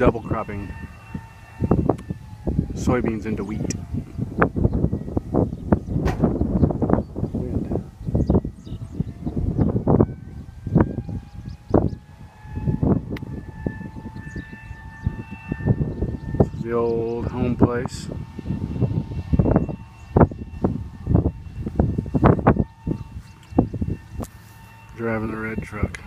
double cropping soybeans into wheat. This is the old home place. Driving the red truck.